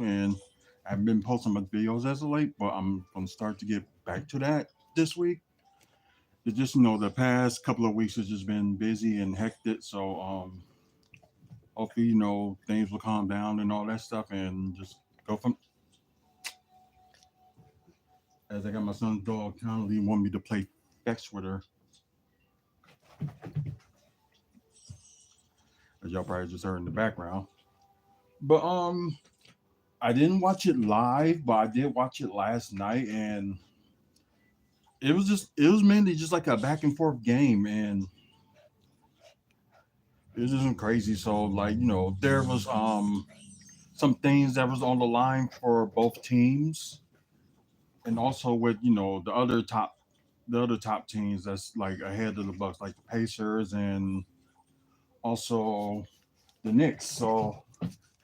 and I've been posting my videos as of late, but I'm gonna start to get back to that this week. It's just the past couple of weeks has just been busy and hectic, so hopefully things will calm down and all that stuff, and just go from. As I got my son's dog, kindly want me to play fetch with her, as y'all probably just heard in the background. But I didn't watch it live, but I did watch it last night, and it was mainly just like a back and forth game, and it was just crazy. So like there was some things that was on the line for both teams, and also with the other top teams that's like ahead of the Bucks, like the Pacers and also the Knicks. So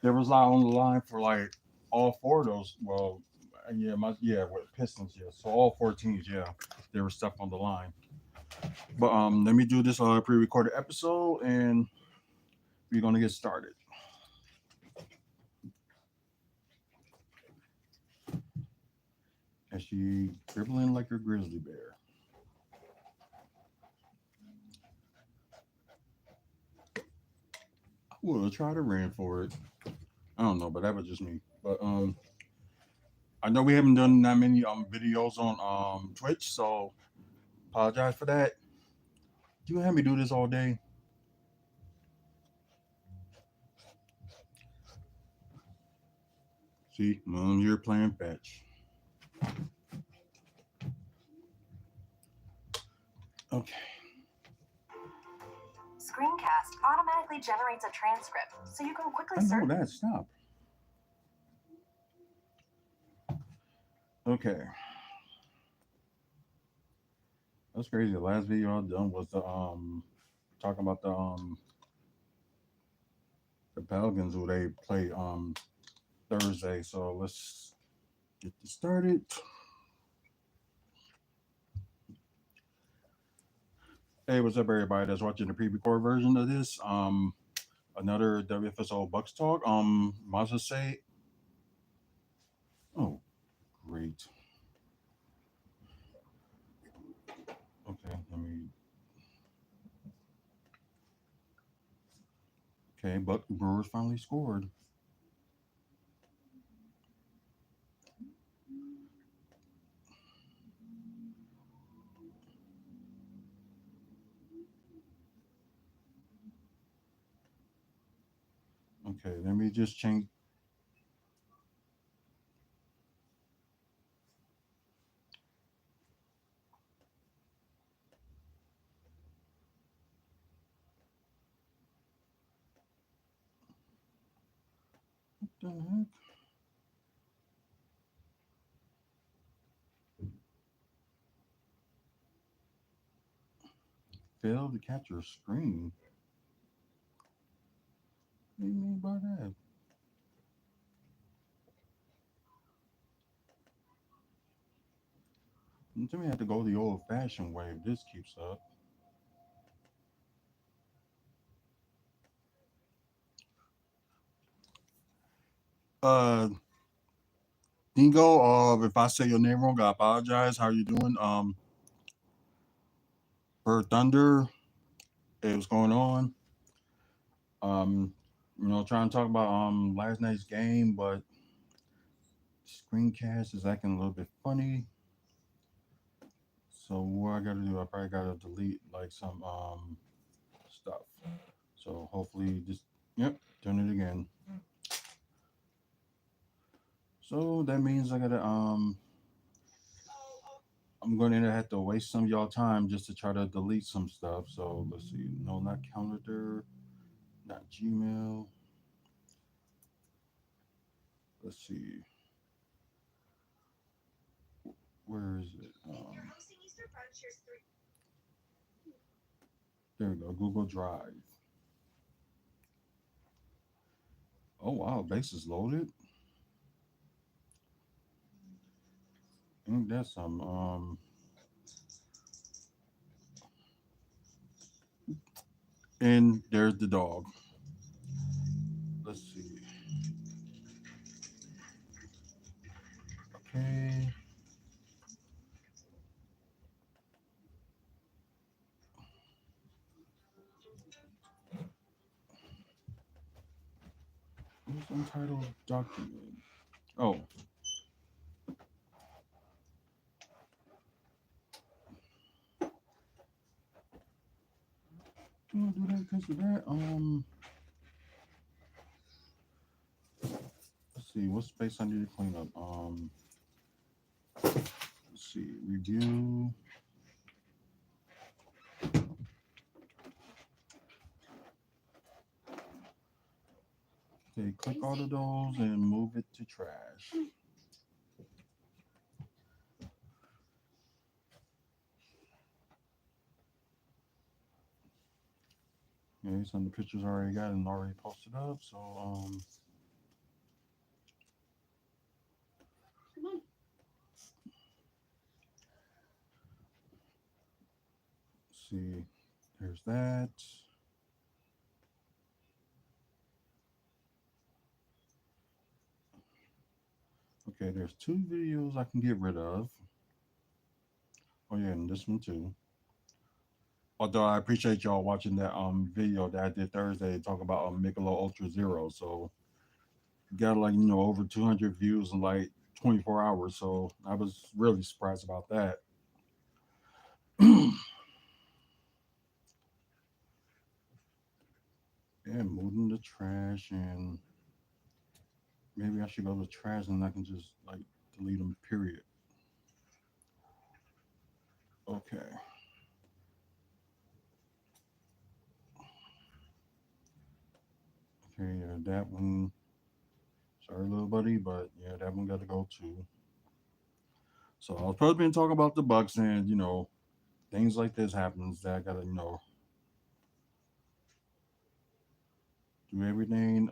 there was a lot on the line for like all four of those. Well, yeah, with Pistons, yeah. So all four teams, yeah, there was stuff on the line. But let me do this pre-recorded episode, and we're gonna get started. And she dribbling like a grizzly bear. I would have tried to ran for it. I don't know, but that was just me. But I know we haven't done that many videos on Twitch, so apologize for that. You have me do this all day. See, Mom, you're playing fetch. Okay. Screencast automatically generates a transcript, so you can quickly I know search. that. Stop. Okay. That's crazy. The last video I done was the talking about the Pelicans who they play Thursday. So let's get this started. Hey, what's up, everybody that's watching the pre-record version of this? Another WFSO Bucks talk. Mazda say, oh, great. Okay, let me. Okay, but Brewers finally scored. Okay, let me just change. What the heck? Failed to capture screen. What do you mean by that? To me, I have to go the old-fashioned way if this keeps up. Uh, Dingo, if I say your name wrong, I apologize. How you doing? Bird Thunder, hey, what's going on? Um, trying to talk about last night's game, but screencast is acting a little bit funny. So what I gotta do, I probably gotta delete like some stuff. So hopefully just yep, turn it again. So that means I gotta I'm gonna have to waste some of y'all time just to try to delete some stuff. So let's see. No, not calendar, not Gmail. Let's see. Where is it? There we go. Google Drive. Oh wow, base is loaded. Ain't that some and there's the dog. Let's see. Okay. What's untitled document? Oh. Do I do that because of that? Let's see. What space I need to clean up? Let's see. Review. Okay, click all of those and move it to trash. Okay, some of the pictures I already got and already posted up. So let's see. There's that. Okay, there's two videos I can get rid of. Oh yeah, and this one too. Although I appreciate y'all watching that video that I did Thursday talk about Michelob Ultra Zero. So got like over 200 views in like 24 hours. So I was really surprised about that. Yeah, moving the trash and maybe I should go to trash and I can just like delete them. Period. Okay. Okay. Yeah, that one. Sorry, little buddy, but yeah, that one got to go too. So I was supposed to be talking about the Bucks and things like this happens that I gotta do everything.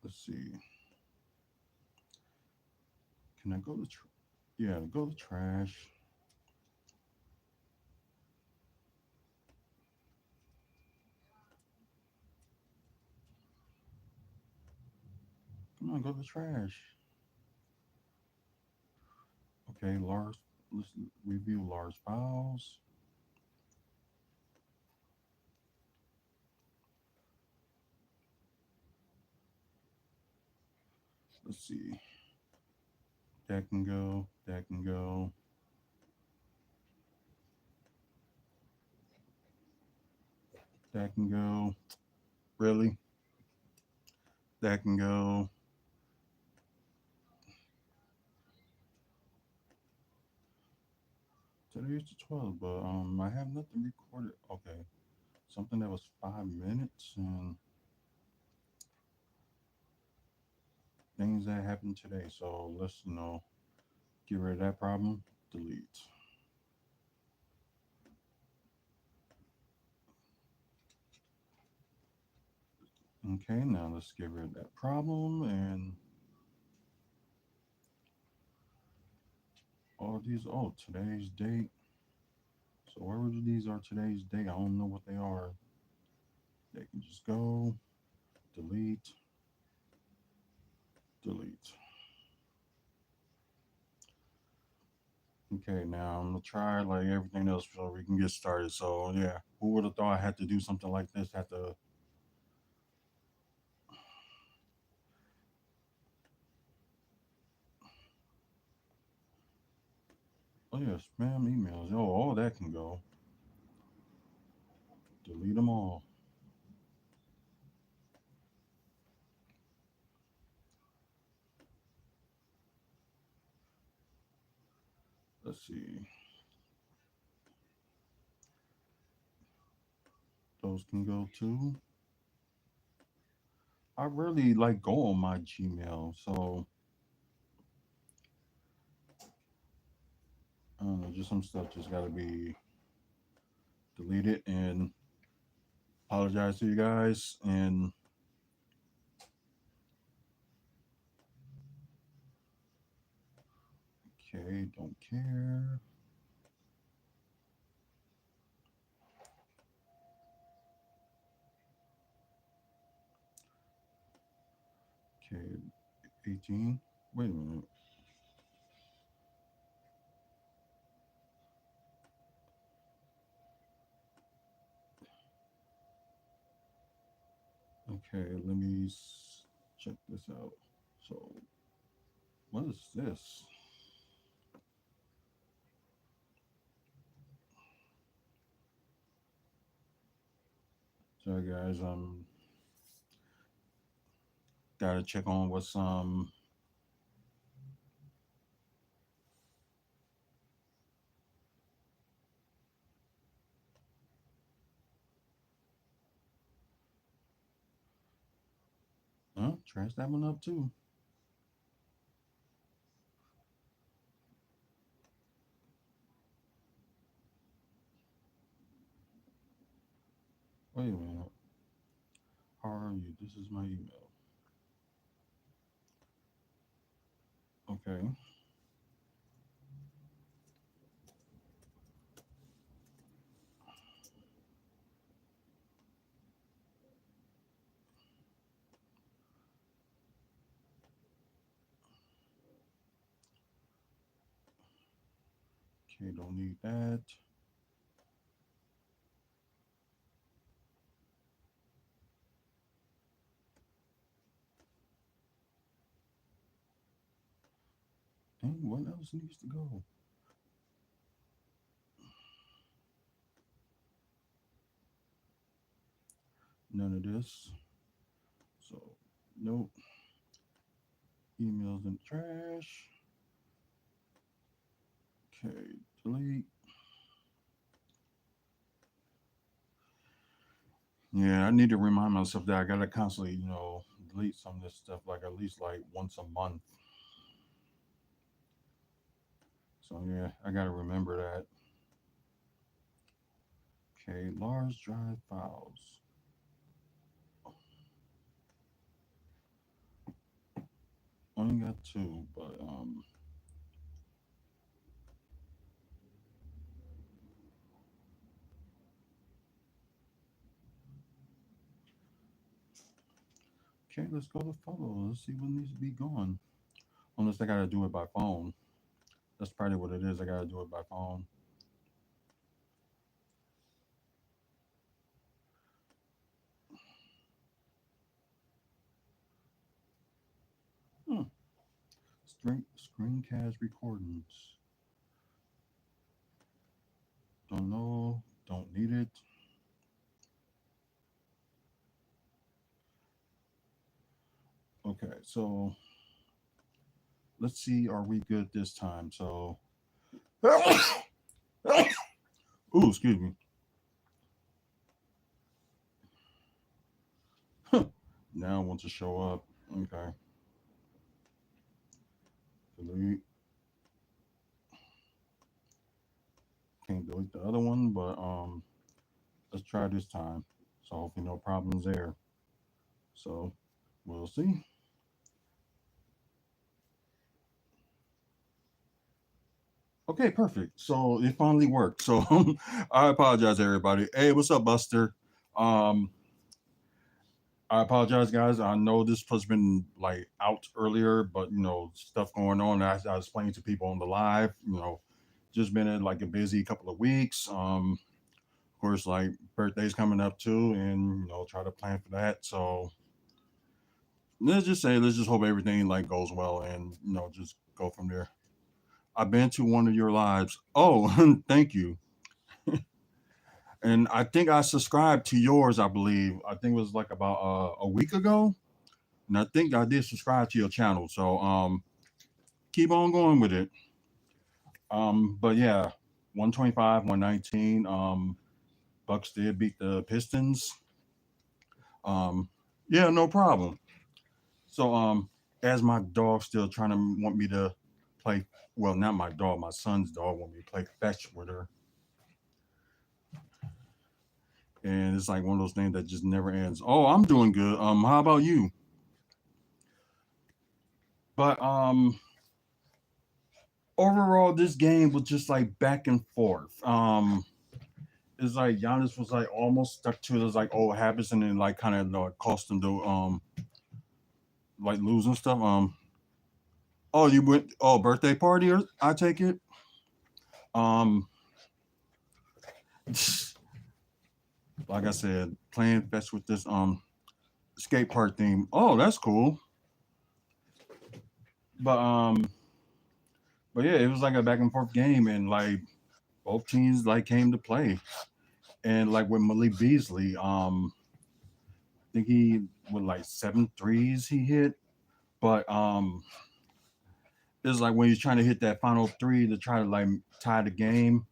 Let's see. Can I go to? Yeah, go to trash. Come on, go to trash. Okay, large. Let's review large files. Let's see. That can go. That can go. That can go. Really? That can go. Today's the 12th, but I have nothing recorded. Okay, something that was 5 minutes and things that happened today. So let's get rid of that problem. Delete. Okay, now let's get rid of that problem and all these. Oh, today's date. So wherever these are today's date, I don't know what they are. They can just go delete, delete. Okay, now I'm gonna try like everything else so we can get started. So yeah, who would have thought I had to do something like this? Had to. Oh yeah, spam emails. Oh, all that can go. Delete them all. Let's see. Those can go too. I really like go on my Gmail, so I don't know. Just some stuff just gotta be deleted and apologize to you guys and okay, don't care. Okay, 18. Wait a minute. Okay, let me check this out. So, what is this? Sorry, guys. Gotta check on what's trash that one up too. Wait a minute. How are you? This is my email. Okay. Okay, don't need that. Dang, what else needs to go? None of this. So, nope. Emails in the trash. Okay, delete. Yeah, I need to remind myself that I gotta constantly, delete some of this stuff like at least like once a month. So yeah, I gotta remember that. Okay, large drive files. Only got two, but okay, let's go to photos. Let's see what needs to be gone. Unless I gotta do it by phone. That's probably what it is. I gotta do it by phone. Hmm. Screencast recordings. Don't know. Don't need it. Okay, so let's see. Are we good this time? So, ooh, excuse me. Now I want to show up. Okay, delete. Can't delete the other one, but let's try this time. So hopefully no problems there. So we'll see. Okay, perfect. So it finally worked. So I apologize, everybody. Hey, what's up, Buster? Um, I apologize, guys. I know this has been like out earlier, but stuff going on. I explained to people on the live. Just been in like a busy couple of weeks. Of course, like birthdays coming up too, and try to plan for that. So let's just hope everything like goes well, and just go from there. I've been to one of your lives. Oh, thank you. And I think I subscribed to yours. I believe I think it was like about a week ago, and I think I did subscribe to your channel. So keep on going with it. But yeah, 125, 119. Bucks did beat the Pistons. Um, yeah, no problem. So as my dog still trying to want me to play. Well, not my dog, my son's dog want me to play fetch with her, and it's like one of those things that just never ends. Oh, I'm doing good. How about you? But overall, this game was just like back and forth. It's like Giannis was like almost stuck to his like old habits, and then like kind of cost him the like losing stuff. Oh, you went. Oh, birthday party? Or I take it. Um, like I said, playing fetch with this skate park theme. Oh, that's cool. But but yeah, it was like a back and forth game, and like both teams like came to play, and like with Malik Beasley, I think he with like seven threes he hit, but it's like when he's trying to hit that final three to try to like tie the game,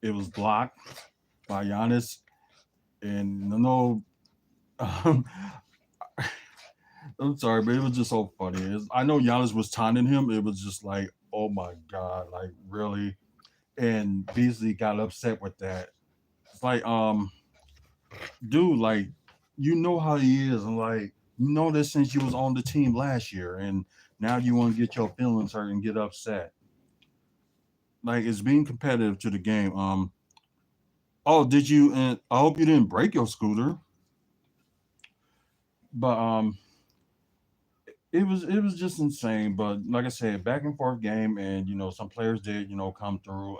it was blocked by Giannis, and no, um, I'm sorry, but it was just so funny. I know Giannis was taunting him. It was just like, oh my god, like really. And Beasley got upset with that. It's like, dude, like you know how he is, and like you know this since you was on the team last year, and now you want to get your feelings hurt and get upset. Like it's being competitive to the game. Oh, did you? And I hope you didn't break your scooter, but it was just insane. But like I said, back and forth game, and some players did come through.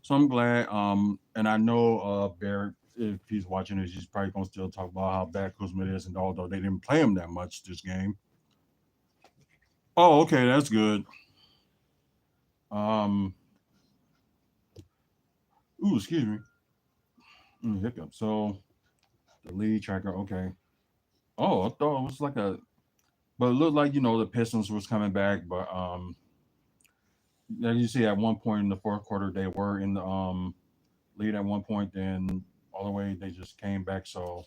So I'm glad. And I know Barrett, if he's watching this, he's probably gonna still talk about how bad Kuzma is, and although they didn't play him that much this game. Oh, okay, that's good. Um, ooh, excuse me, hiccup. So the lead tracker, okay. Oh, I thought it was like a, but it looked like the Pistons was coming back, but as you see, at one point in the fourth quarter, they were in the lead at one point. Then all the way they just came back. So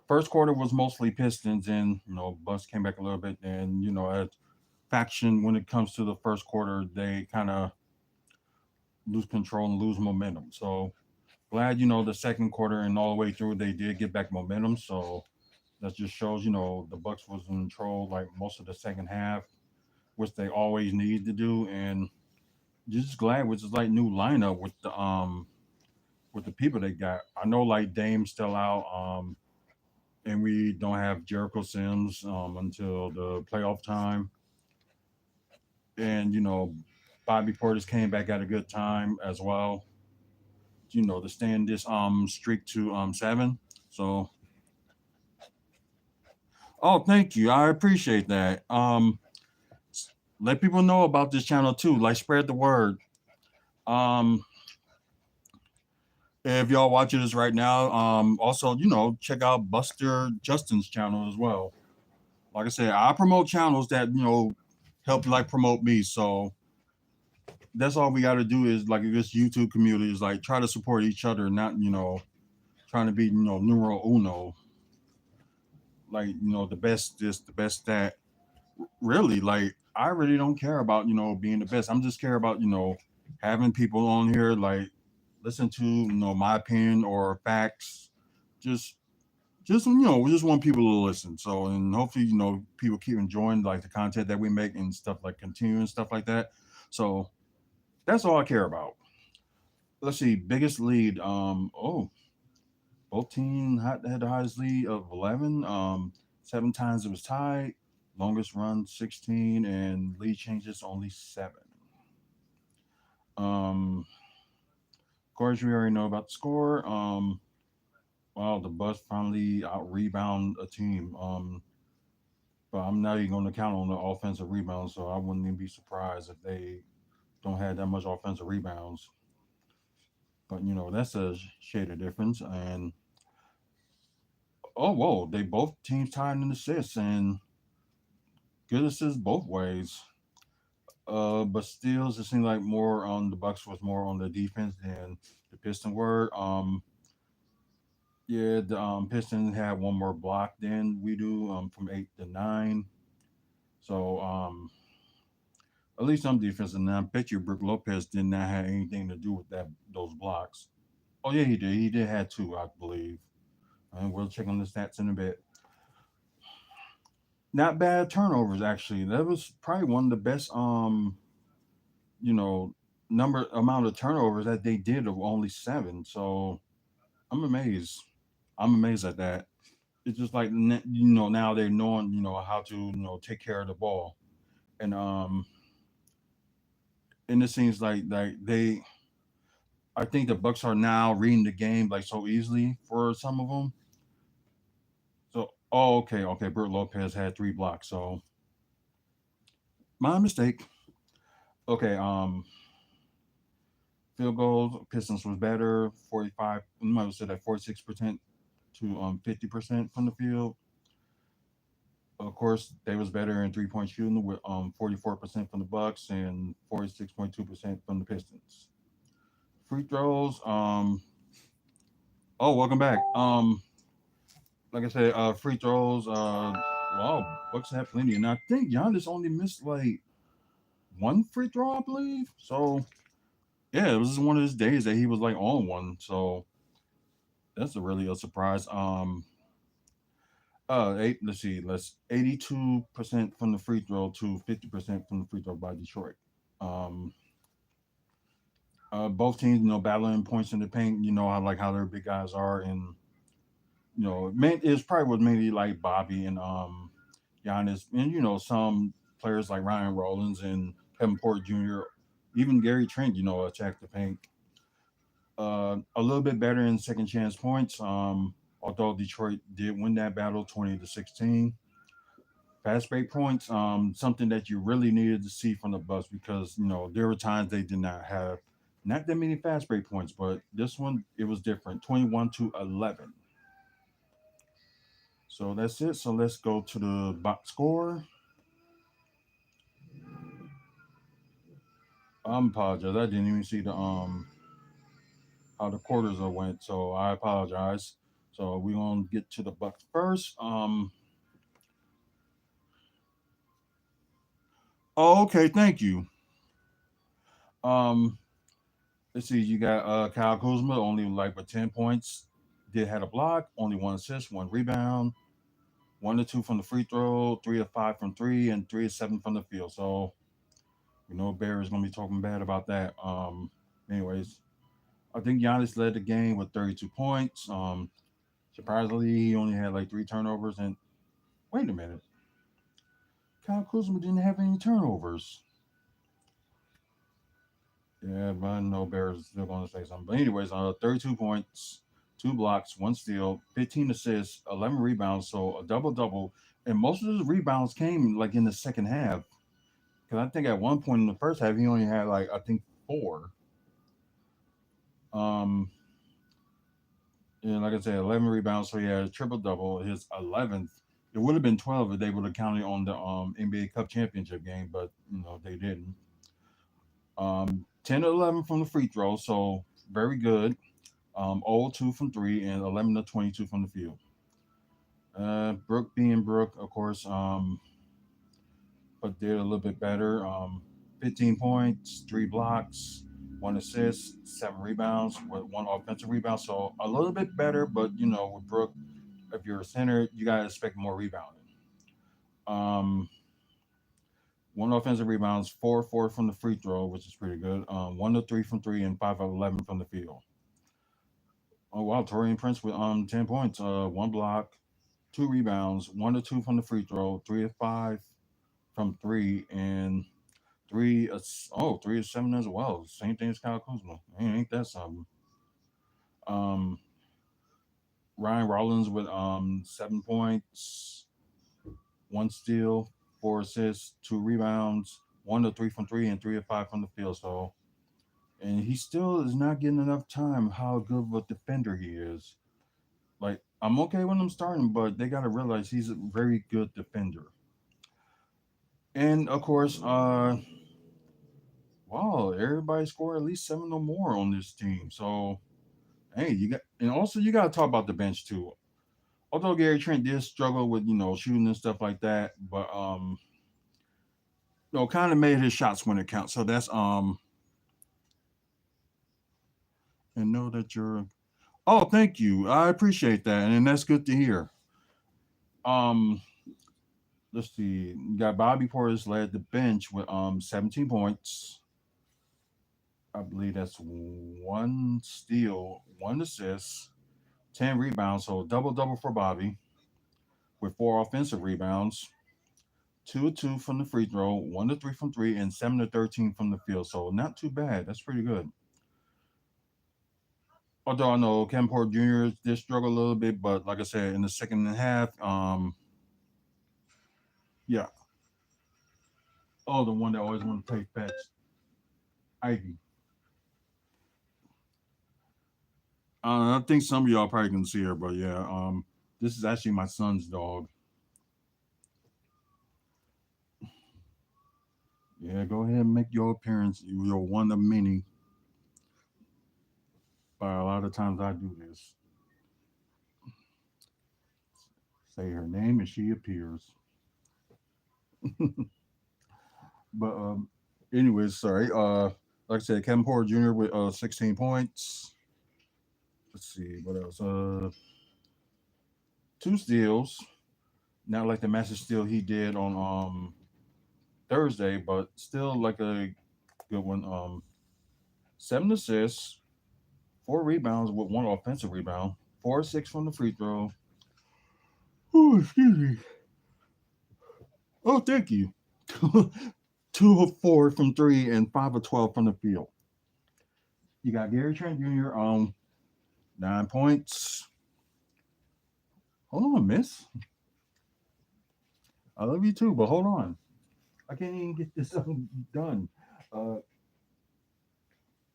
first quarter was mostly Pistons, and Bucks came back a little bit. And at faction when it comes to the first quarter, they kind of lose control and lose momentum. So glad the second quarter and all the way through they did get back momentum. So that just shows the Bucks was in control like most of the second half, which they always need to do. And just glad with this like new lineup with the people they got. I know like Dame's still out, and we don't have Jericho Sims until the playoff time. And Bobby Portis came back at a good time as well. To stand this streak to seven. So oh, thank you, I appreciate that. Let people know about this channel too. Like spread the word. Um, if y'all watching this right now, also check out Buster Justin's channel as well. Like I said, I promote channels that help like promote me. So that's all we got to do is like this YouTube community is like try to support each other, not trying to be numero uno, like the best this, the best that. Really, like I really don't care about being the best. I'm just care about having people on here like listen to my opinion or facts. Just we just want people to listen. So and hopefully people keep enjoying like the content that we make and stuff like continuing stuff like that. So that's all I care about. Let's see, biggest lead. Both teams had the highest lead of 11. Seven times it was tied. Longest run 16, and lead changes only seven. Of course, we already know about the score. Wow, the Bucks finally out rebound a team. But I'm not even going to count on the offensive rebounds, so I wouldn't even be surprised if they don't have that much offensive rebounds. But that's a shade of difference. And oh whoa, they both teams tied in assists and good assists both ways. But still, it seemed like more on the Bucks was more on the defense than the Piston were. Yeah, the Pistons had one more block than we do, from 8 to 9. So at least on defense, and I bet you Brook Lopez did not have anything to do with those blocks. Oh yeah, he did. He did have two, I believe. And we'll check on the stats in a bit. Not bad turnovers actually. That was probably one of the best you know number amount of turnovers that they did of only seven. So I'm amazed. I'm amazed at that. it's just like now they're knowing how to take care of the ball, and and it seems like they I think the Bucks are now reading the game like so easily for some of them. So okay, Bert Lopez had 3 blocks, so my mistake. Okay, field goals Pistons was better 45. You might have said that 46% to 50% from the field. Of course, they was better in 3-point shooting with 44% from the Bucks and 46.2% from the Pistons. Free throws. Oh, welcome back. Like I said, free throws. Wow, Bucks had plenty, and I think Giannis only missed like one free throw, I believe. So yeah, it was just one of his days that he was like on one. So that's a really a surprise. Let's see, let's 82% from the free throw to 50% from the free throw by Detroit. Um, both teams, battling points in the paint. You know how their big guys are, and it's probably was mainly like Bobby and Giannis, and some players like Ryan Rollins and Kevin Porter Jr., even Gary Trent, attack the paint. A little bit better in second chance points. Although Detroit did win that battle 20-16. Fast break points, something that you really needed to see from the Bucks because there were times they did not have not that many fast break points, but this one it was different, 21-11. So that's it. So let's go to the box score. I'm apologize. I didn't even see the how the quarters are went, so I apologize. So we're gonna get to the Bucks first. Oh, okay, thank you. Um, let's see. You got Kyle Kuzma only like with 10 points. Did had a block, only 1 assist, 1 rebound, 1 to 2 from the free throw, 3 of 5 from three, and 3 of 7 from the field. So Bear is gonna be talking bad about that. Anyways, I think Giannis led the game with 32 points. Surprisingly, he only had like 3 turnovers. And wait a minute, Kyle Kuzma didn't have any turnovers. Yeah, but I know Bears still going to say something. But anyways, 32 points, 2 blocks, 1 steal, 15 assists, 11 rebounds, so a double double. And most of those rebounds came like in the second half. Because I think at one point in the first half he only had like I think 4. Um, and like I said, 11 rebounds, so he had a triple double. His 11th. It would have been 12 if they would have counted on the NBA Cup championship game, but they didn't. 10 to 11 from the free throw, so very good. 0-2 from three and 11 to 22 from the field. Brooke being Brooke, of course, but did a little bit better. 15 points, 3 blocks, 1 assist, 7 rebounds, with 1 offensive rebound. So a little bit better, but with Brooke, if you're a center, you gotta expect more rebounding. Um, 1 offensive rebounds, 4-4 from the free throw, which is pretty good. 1 to 3 from three and 5 of 11 from the field. Oh wow, Torian Prince with 10 points, 1 block, 2 rebounds, 1 to 2 from the free throw, 3 of 5 from three, and 3 of 7 as well. Same thing as Kyle Kuzma. Ain't that something? Um, Ryan Rollins with 7 points, 1 steal, 4 assists, 2 rebounds, 1 to 3 from three, and 3 of 5 from the field. So, and he still is not getting enough time. How good of a defender he is. Like I'm okay with him starting, but they got to realize he's a very good defender. And of course, wow, everybody scored at least 7 or more on this team. So hey, and also you got to talk about the bench too. Although Gary Trent did struggle with shooting and stuff like that, but kind of made his shots when it counts. So that's and know that you're. Oh, thank you. I appreciate that, and that's good to hear. Um, let's see. You got Bobby Portis led the bench with 17 points. I believe that's 1 steal, 1 assist, 10 rebounds, so double double for Bobby. with 4 offensive rebounds, 2 of 2 from the free throw, 1 of 3 from three, and 7 of 13 from the field. So not too bad. That's pretty good. Although I know Kevin Porter Jr. did struggle a little bit, but like I said, in the second half, yeah. Oh, the one that always want to take bets, Ivy. I think some of y'all probably can see her, but yeah, this is actually my son's dog. Yeah, go ahead and make your appearance. You're one of many. But a lot of times I do this. Say her name and she appears. But anyways, sorry. Like I said, Kevin Porter Jr. with 16 points. Let's see what else. 2 steals. Not like the massive steal he did on Thursday, but still like a good one. 7 assists, 4 rebounds with 1 offensive rebound, 4 of 6 from the free throw. Oh, excuse me. Oh, thank you. 2 of 4 from three and 5 of 12 from the field. You got Gary Trent Jr. 9 points. Hold on, miss. I love you too, but hold on. I can't even get this done. Uh,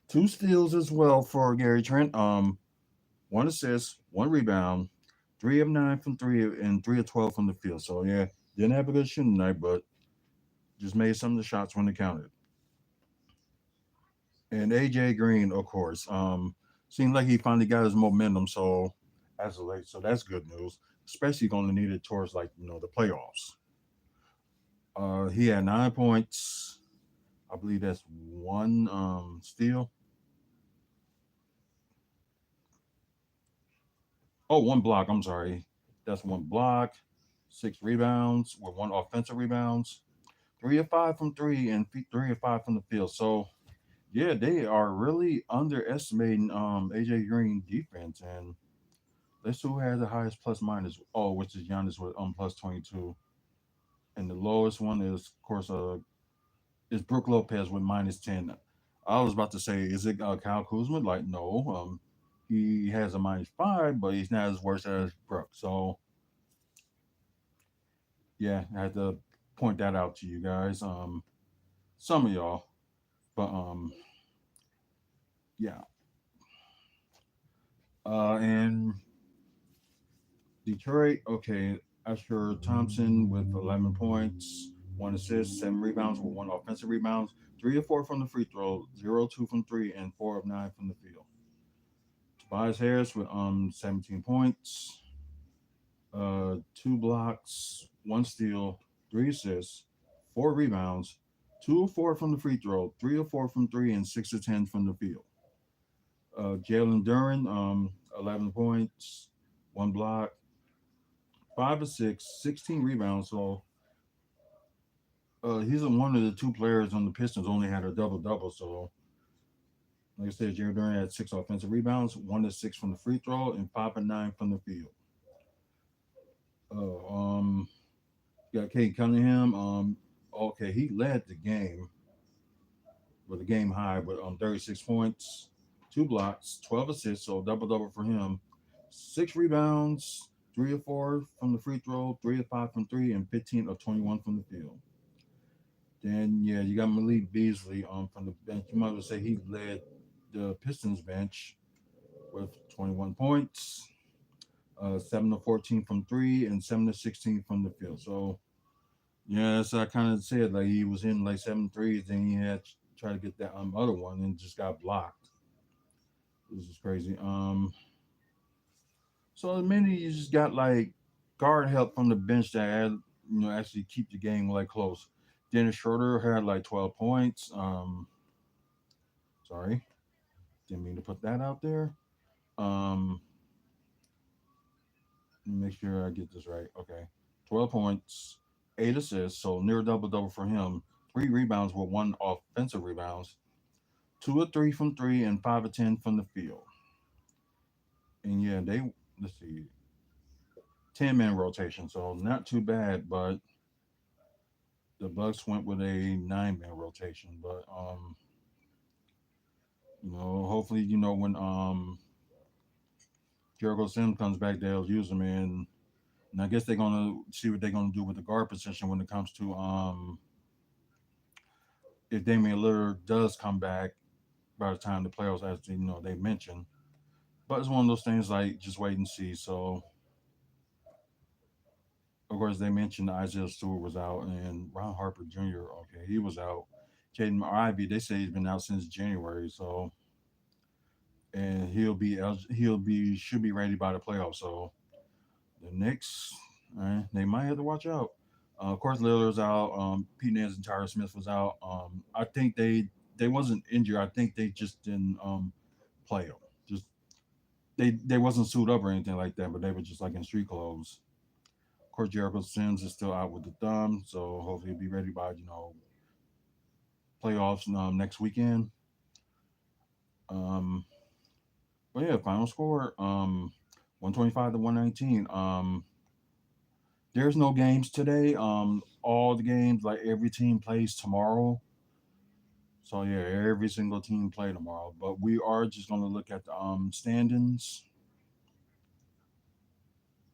2 steals as well for Gary Trent. 1 assist, 1 rebound, 3 of 9 from three, and 3 of 12 from the field. So yeah, didn't have a good shooting night, but just made some of the shots when it counted. And AJ Green, of course, seemed like he finally got his momentum. So as of late, so that's good news. Especially going to need it towards like the playoffs. He had 9 points. I believe that's one steal. Oh, one block. I'm sorry. That's one block. 6 rebounds with 1 offensive rebounds. 3 of 5 from three and 3 of 5 from the field. So yeah, they are really underestimating AJ Green defense, and let's see who has the highest plus minus. Oh, which is Giannis with plus 22, and the lowest one is of course is Brook Lopez with -10. I was about to say, is it Kyle Kuzma? Like no, he has a -5, but he's not as worse as Brook. So yeah, I had to point that out to you guys. Some of y'all, but yeah. And Detroit, okay, Asher Thompson with 11 points, 1 assist, 7 rebounds with 1 offensive rebound, 3 of 4 from the free throw, 0 of 2 from three, and 4 of 9 from the field. Tobias Harris with 17 points, 2 blocks, 1 steal, 3 assists, 4 rebounds, 2 of 4 from the free throw, 3 of 4 from three, and 6 of 10 from the field. Jalen Duran, 11 points, 1 block, 5 of 6, 16 rebounds. So he's one of the 2 players on the Pistons only had a double double. So like I said, Jared Duran had 6 offensive rebounds, 1 of 6 from the free throw, and 5 of 9 from the field. Uh, um, got Kate Cunningham. Okay, he led the game with a game high with 36 points, 2 blocks, 12 assists, so double double for him. 6 rebounds, 3 of 4 from the free throw, 3 of 5 from three, and 15 of 21 from the field. Then yeah, you got Malik Beasley from the bench. You might as well say he led the Pistons bench with 21 points, 7 of 14 from three, and 7 of 16 from the field. So yeah, so I kind of said like he was in like 7 threes, then he had to try to get that other one and just got blocked. This is crazy. So the minute you just got like guard help from the bench that had actually keep the game like close. Dennis Schroeder had like 12 points. Sorry, didn't mean to put that out there. Um, make sure I get this right. Okay, 12 points, 8 assists, so near double double for him. 3 rebounds with 1 offensive rebounds. 2 of 3 from three and 5 of 10 from the field. And yeah, they let's see. 10-man rotation, so not too bad. But the Bucks went with a 9-man rotation. But hopefully, when Jericho Sims comes back, they'll use him in. And I guess they're gonna see what they're gonna do with the guard position when it comes to if Damian Lillard does come back by the time the playoffs, as they mentioned. But it's one of those things like just wait and see. So of course they mentioned Isaiah Stewart was out and Ron Harper Jr. Okay, he was out. Jaden Ivey, they say he's been out since January. So and he'll be should be ready by the playoffs. So the Knicks, they might have to watch out. Of course, Lillard's out. Pete Nance and Tyler Smith was out. I think they wasn't injured. I think they just didn't play them. Just they wasn't suited up or anything like that, but they were just like in street clothes. Of course, Jericho Sims is still out with the thumb, so hopefully he'll be ready by playoffs next weekend. Um, but yeah, final score 125 to 119. There's no games today. All the games, like every team plays tomorrow. So yeah, every single team play tomorrow. But we are just gonna look at the standings.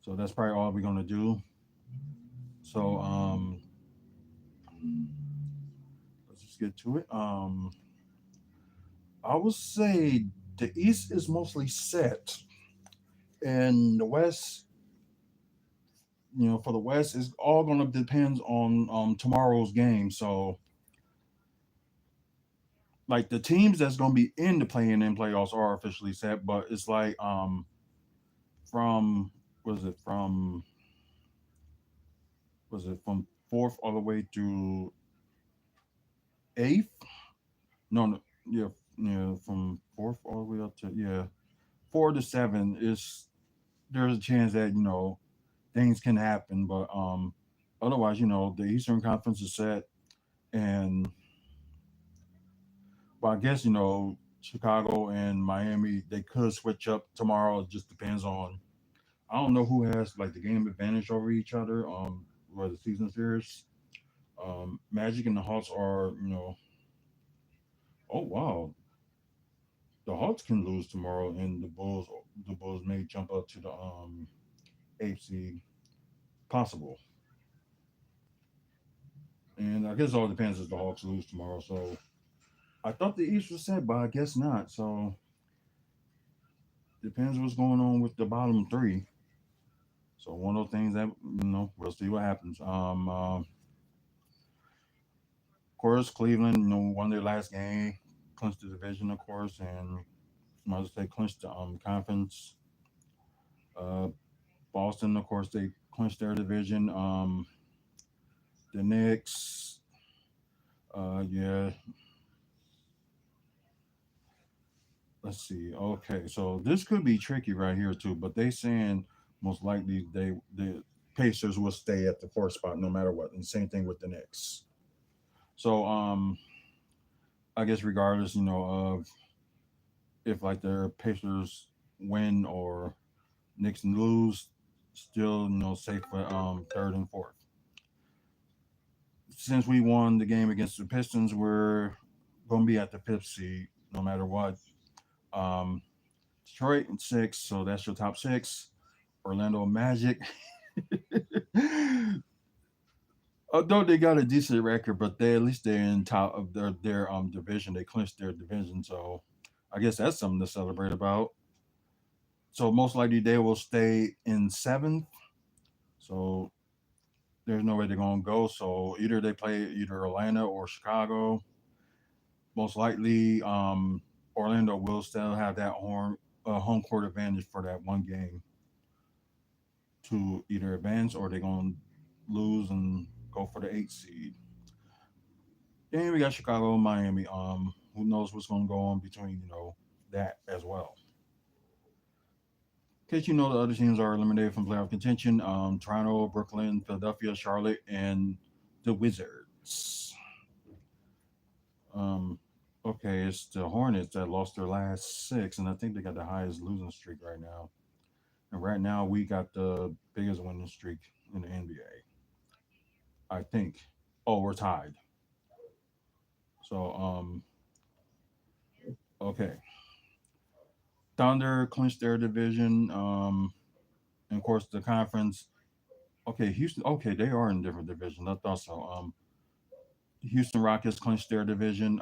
So that's probably all we're gonna do. So let's just get to it. I would say the East is mostly set, and the West, for the West, is all gonna depends on tomorrow's game. So like the teams that's gonna be in the playing in playoffs are officially set, but it's like from was it from from fourth all the way to eighth? No, no, yeah, yeah, from fourth all the way up to, yeah, 4 to 7 is there's a chance that things can happen, but otherwise, the Eastern Conference is set, and well, I guess Chicago and Miami they could switch up tomorrow. It just depends on I don't know who has like the game advantage over each other. Where the season series. Magic and the Hawks are oh wow, the Hawks can lose tomorrow, and the Bulls may jump up to the eighth seed possible. And I guess it all depends if the Hawks lose tomorrow. So I thought the East was set, but I guess not. So depends what's going on with the bottom three. So one of those things that we'll see what happens. Of course, Cleveland, won their last game, clinched the division, of course, and might as well say clinched the conference. Uh, Boston, of course, they clinched their division. The Knicks, yeah, let's see. Okay, so this could be tricky right here too, but they saying most likely the Pacers will stay at the fourth spot no matter what, and same thing with the Knicks. So I guess regardless, of if like the Pacers win or Knicks lose, still safe for third and fourth. Since we won the game against the Pistons, we're gonna be at the fifth seed no matter what. Um, Detroit in six, so that's your top six. Orlando Magic. Although they got a decent record, but they at least they're in top of their division. They clinched their division, so I guess that's something to celebrate about. So most likely they will stay in seventh. So there's no way they're gonna go. So either they play either Atlanta or Chicago. Most likely, Orlando will still have that home court advantage for that one game to either advance or they're gonna lose and go for the eighth seed. Then we got Chicago and Miami. Who knows what's gonna go on between that as well. In case the other teams are eliminated from playoff contention, Toronto, Brooklyn, Philadelphia, Charlotte, and the Wizards. Um, okay, it's the Hornets that lost their last six, and I think they got the highest losing streak right now. And right now we got the biggest winning streak in the NBA. I think. Oh, we're tied. So okay. Thunder clinched their division. And of course the conference. Okay, Houston. Okay, they are in different divisions. I thought so. Houston Rockets clinched their division.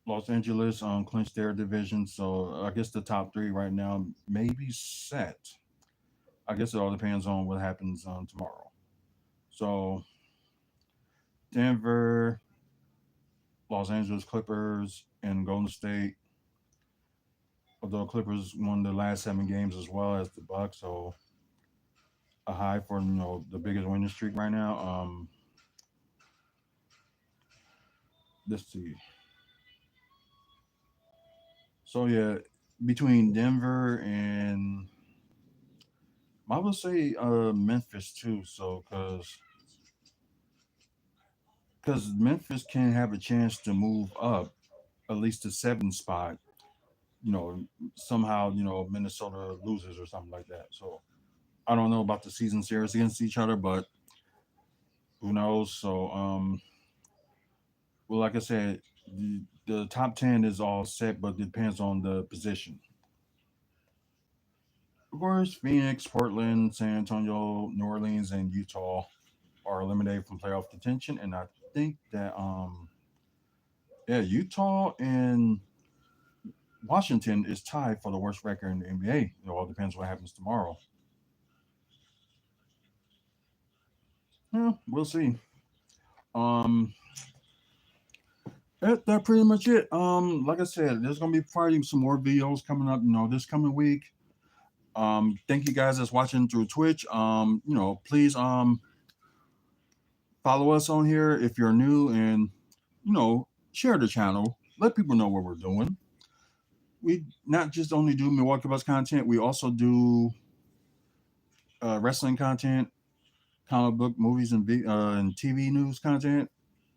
Los Angeles clinched their division. So I guess the top three right now may be set. I guess it all depends on what happens tomorrow. So Denver, Los Angeles Clippers, and Golden State. Although Clippers won the last 7 games as well as the Bucks, so a high for the biggest winning streak right now. Let's see. So yeah, between Denver and I would say Memphis too. So because Memphis can have a chance to move up at least the 7 spot. You know, somehow Minnesota loses or something like that. So I don't know about the season series against each other, but who knows? So well, like I said, the top 10 is all set, but it depends on the position. Of course, Phoenix, Portland, San Antonio, New Orleans, and Utah are eliminated from playoff contention, and I think that yeah, Utah and Washington is tied for the worst record in the NBA. It all depends what happens tomorrow. Yeah, we'll see. Um, that pretty much it. Like I said, there's gonna be probably some more videos coming up. This coming week. Thank you guys that's watching through Twitch. Please follow us on here if you're new, and share the channel. Let people know what we're doing. We not just only do Milwaukee Bucks content, we also do wrestling content, comic book movies, and TV news content.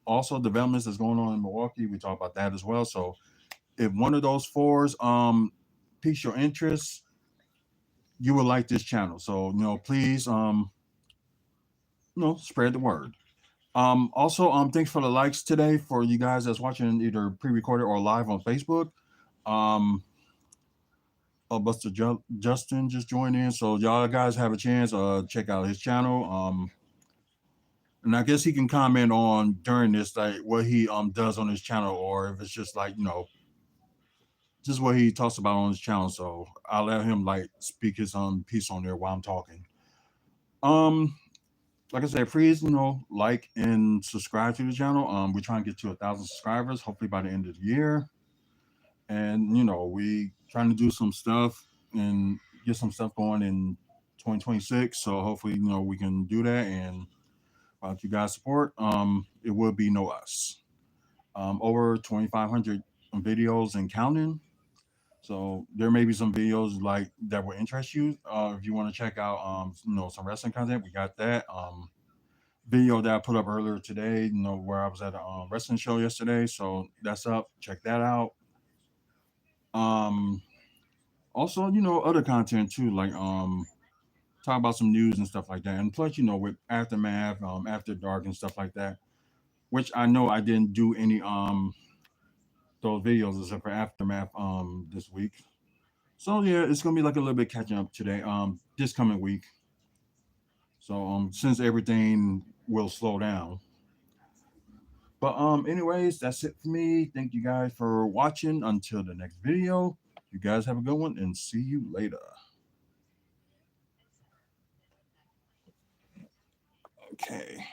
Also, developments that's going on in Milwaukee. We talk about that as well. So, if one of those fours piques your interest, you will like this channel. So, please spread the word. Also, thanks for the likes today for you guys that's watching either pre-recorded or live on Facebook. Um, Buster Justin just joined in, so y'all guys have a chance. Check out his channel. And I guess he can comment on during this, like what he does on his channel, or if it's just like just what he talks about on his channel. So I'll let him like speak his piece on there while I'm talking. Um, like I said, please like and subscribe to the channel. We're trying to get to 1,000 subscribers, hopefully by the end of the year. And we trying to do some stuff and get some stuff going in 2026. So hopefully we can do that. And without you guys support, it will be no us. Over 2,500 videos and counting. So there may be some videos like that will interest you. If you want to check out some wrestling content, we got that. Video that I put up earlier today, where I was at a wrestling show yesterday. So that's up. Check that out. Um, Also, other content too, like talk about some news and stuff like that. And plus, with aftermath, after dark and stuff like that, which I know I didn't do any those videos except for aftermath this week. So yeah, it's gonna be like a little bit catching up today, this coming week. So since everything will slow down. But anyways, that's it for me. Thank you guys for watching. Until the next video. You guys have a good one and see you later. Okay.